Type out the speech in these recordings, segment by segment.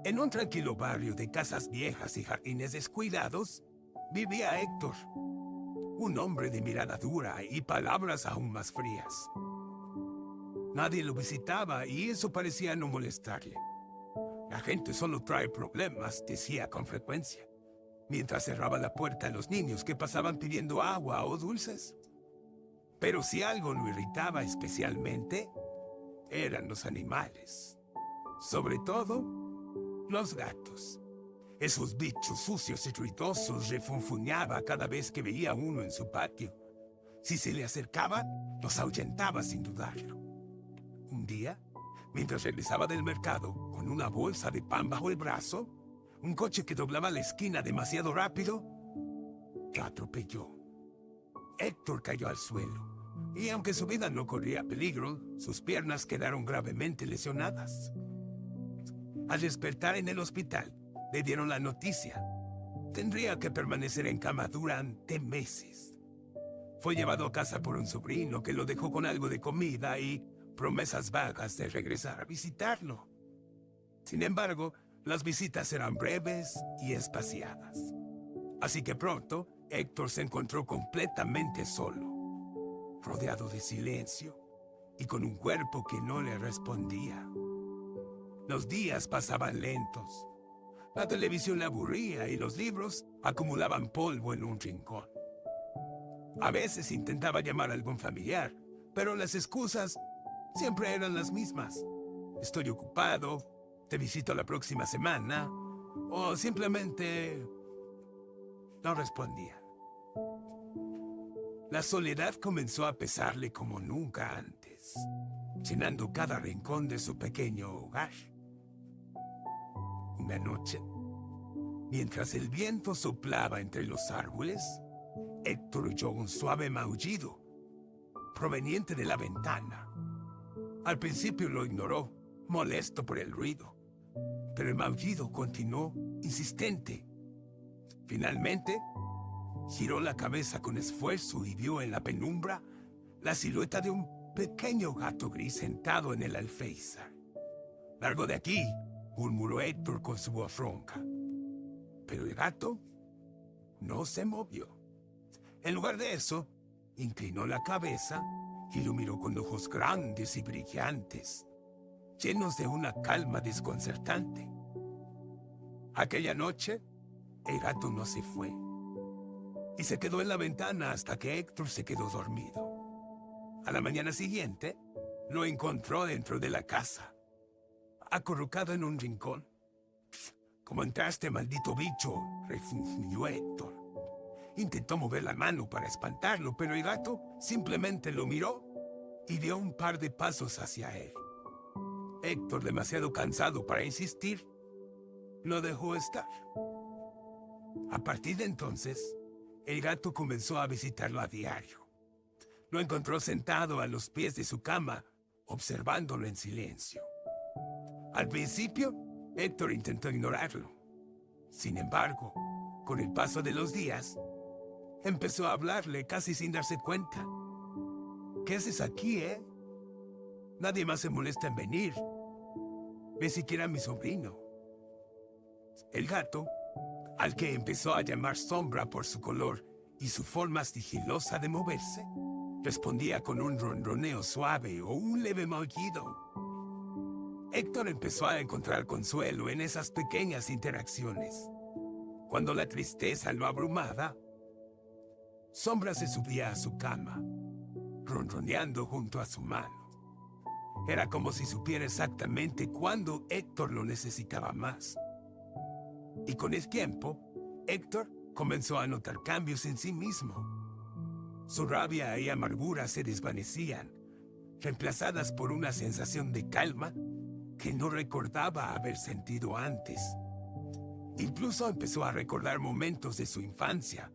En un tranquilo barrio de casas viejas y jardines descuidados, vivía Héctor, un hombre de mirada dura y palabras aún más frías. Nadie lo visitaba y eso parecía no molestarle. La gente solo trae problemas, decía con frecuencia, mientras cerraba la puerta a los niños que pasaban pidiendo agua o dulces. Pero si algo lo irritaba especialmente, eran los animales. Sobre todo, los gatos. Esos bichos sucios y ruidosos refunfuñaba cada vez que veía uno en su patio. Si se le acercaba, los ahuyentaba sin dudarlo. Un día, mientras regresaba del mercado con una bolsa de pan bajo el brazo, un coche que doblaba la esquina demasiado rápido lo atropelló. Héctor cayó al suelo, y aunque su vida no corría peligro, sus piernas quedaron gravemente lesionadas. Al despertar en el hospital, le dieron la noticia. Tendría que permanecer en cama durante meses. Fue llevado a casa por un sobrino que lo dejó con algo de comida y promesas vagas de regresar a visitarlo. Sin embargo, las visitas eran breves y espaciadas. Así que pronto, Héctor se encontró completamente solo, rodeado de silencio y con un cuerpo que no le respondía. Los días pasaban lentos. La televisión le aburría y los libros acumulaban polvo en un rincón. A veces intentaba llamar a algún familiar, pero las excusas siempre eran las mismas. Estoy ocupado, te visito la próxima semana, o simplemente no respondía. La soledad comenzó a pesarle como nunca antes, llenando cada rincón de su pequeño hogar. Una noche, mientras el viento soplaba entre los árboles, Héctor oyó un suave maullido proveniente de la ventana. Al principio lo ignoró, molesto por el ruido, pero el maullido continuó insistente. Finalmente, giró la cabeza con esfuerzo y vio en la penumbra la silueta de un pequeño gato gris sentado en el alféizar. «Largo de aquí», murmuró Héctor con su voz ronca. Pero el gato no se movió. En lugar de eso, inclinó la cabeza y lo miró con ojos grandes y brillantes, llenos de una calma desconcertante. Aquella noche, el gato no se fue y se quedó en la ventana hasta que Héctor se quedó dormido. A la mañana siguiente, lo encontró dentro de la casa, acurrucado en un rincón. «¿Cómo entraste, maldito bicho?», refunfuñó Héctor. Intentó mover la mano para espantarlo, pero el gato simplemente lo miró y dio un par de pasos hacia él. Héctor, demasiado cansado para insistir, lo dejó estar. A partir de entonces, el gato comenzó a visitarlo a diario. Lo encontró sentado a los pies de su cama, observándolo en silencio. Al principio, Héctor intentó ignorarlo. Sin embargo, con el paso de los días, empezó a hablarle casi sin darse cuenta. «¿Qué haces aquí, eh? Nadie más se molesta en venir. Ni siquiera a mi sobrino». El gato, al que empezó a llamar Sombra por su color y su forma sigilosa de moverse, respondía con un ronroneo suave o un leve maullido. Héctor empezó a encontrar consuelo en esas pequeñas interacciones. Cuando la tristeza lo abrumaba, Sombra se subía a su cama, ronroneando junto a su mano. Era como si supiera exactamente cuándo Héctor lo necesitaba más. Y con el tiempo, Héctor comenzó a notar cambios en sí mismo. Su rabia y amargura se desvanecían, reemplazadas por una sensación de calma que no recordaba haber sentido antes. Incluso empezó a recordar momentos de su infancia,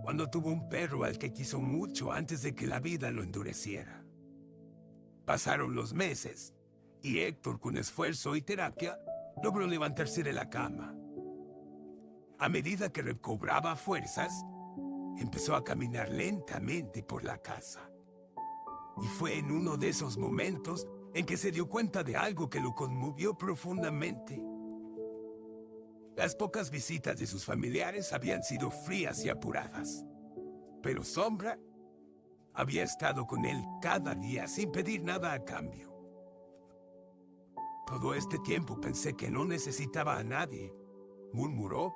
cuando tuvo un perro al que quiso mucho antes de que la vida lo endureciera. Pasaron los meses, y Héctor, con esfuerzo y terapia, logró levantarse de la cama. A medida que recobraba fuerzas, empezó a caminar lentamente por la casa. Y fue en uno de esos momentos en que se dio cuenta de algo que lo conmovió profundamente. Las pocas visitas de sus familiares habían sido frías y apuradas. Pero Sombra había estado con él cada día sin pedir nada a cambio. Todo este tiempo pensé que no necesitaba a nadie, murmuró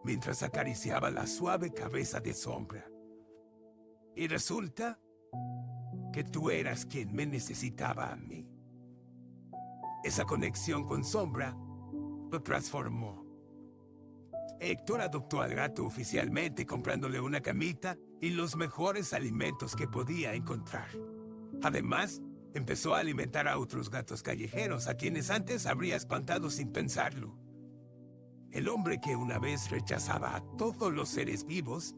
mientras acariciaba la suave cabeza de Sombra. Y resulta que tú eras quien me necesitaba a mí. Esa conexión con Sombra lo transformó. Héctor adoptó al gato oficialmente, comprándole una camita y los mejores alimentos que podía encontrar. Además, empezó a alimentar a otros gatos callejeros, a quienes antes habría espantado sin pensarlo. El hombre que una vez rechazaba a todos los seres vivos,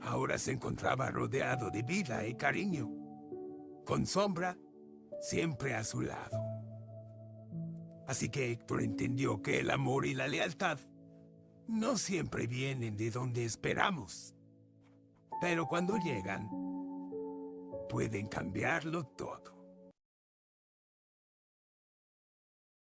ahora se encontraba rodeado de vida y cariño, con Sombra siempre a su lado. Así que Héctor entendió que el amor y la lealtad no siempre vienen de donde esperamos, pero cuando llegan, pueden cambiarlo todo.